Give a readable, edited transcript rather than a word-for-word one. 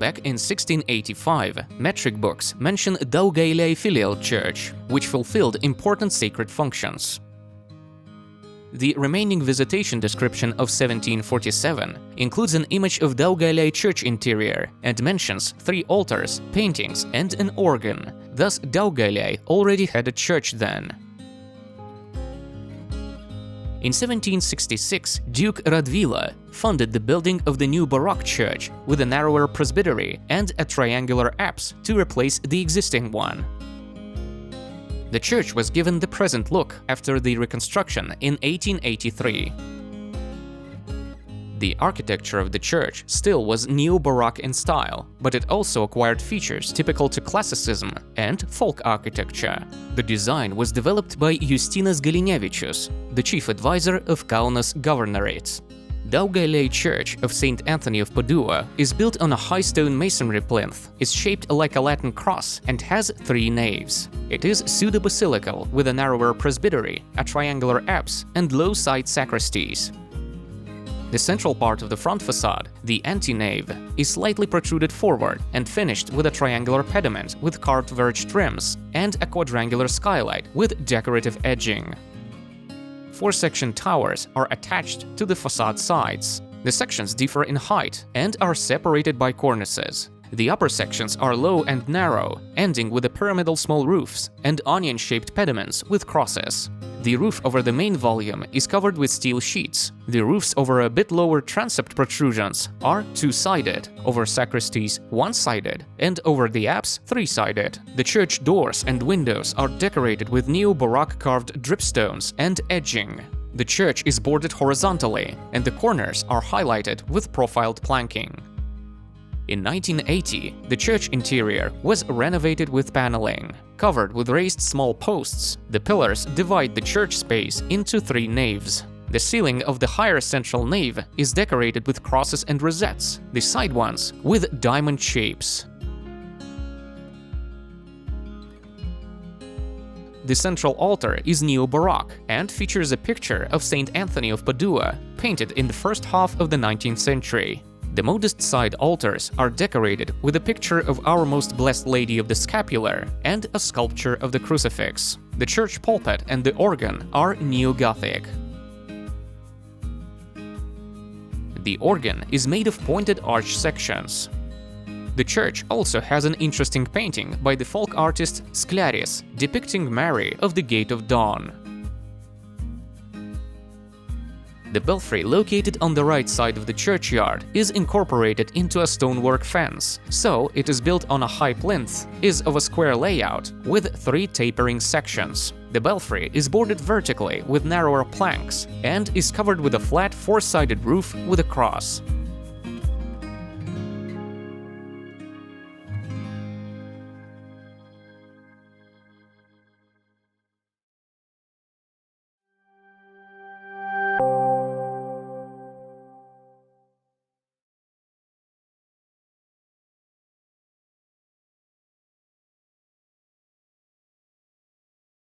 Back in 1685, metric books mention Daugailai Filial Church, which fulfilled important sacred functions. The remaining visitation description of 1747 includes an image of Daugailai Church interior and mentions 3 altars, paintings, and an organ. Thus, Daugailai already had a church then. In 1766, Duke Radvila funded the building of the new Baroque church with a narrower presbytery and a triangular apse to replace the existing one. The church was given the present look after the reconstruction in 1883. The architecture of the church still was neo-Baroque in style, but it also acquired features typical to classicism and folk architecture. The design was developed by Justinas Galinevičius, the chief advisor of Kaunas Governorate. Daugailai Church of St. Anthony of Padua is built on a high stone masonry plinth, is shaped like a Latin cross, and has 3 naves. It is pseudo-basilical with a narrower presbytery, a triangular apse, and low side sacristies. The central part of the front facade, the ante-nave, is slightly protruded forward and finished with a triangular pediment with carved verged rims and a quadrangular skylight with decorative edging. 4-section towers are attached to the facade sides. The sections differ in height and are separated by cornices. The upper sections are low and narrow, ending with a pyramidal small roofs and onion-shaped pediments with crosses. The roof over the main volume is covered with steel sheets. The roofs over a bit lower transept protrusions are 2-sided, over sacristies 1-sided, and over the apse 3-sided. The church doors and windows are decorated with neo-Baroque carved dripstones and edging. The church is boarded horizontally, and the corners are highlighted with profiled planking. In 1980, the church interior was renovated with paneling. Covered with raised small posts, the pillars divide the church space into 3 naves. The ceiling of the higher central nave is decorated with crosses and rosettes, the side ones with diamond shapes. The central altar is neo-Baroque and features a picture of St. Anthony of Padua, painted in the first half of the 19th century. The modest side altars are decorated with a picture of Our Most Blessed Lady of the Scapular and a sculpture of the crucifix. The church pulpit and the organ are neo-Gothic. The organ is made of pointed arch sections. The church also has an interesting painting by the folk artist Skleris depicting Mary of the Gate of Dawn. The belfry located on the right side of the churchyard is incorporated into a stonework fence, so it is built on a high plinth, is of a square layout with 3 tapering sections. The belfry is boarded vertically with narrower planks and is covered with a flat 4-sided roof with a cross.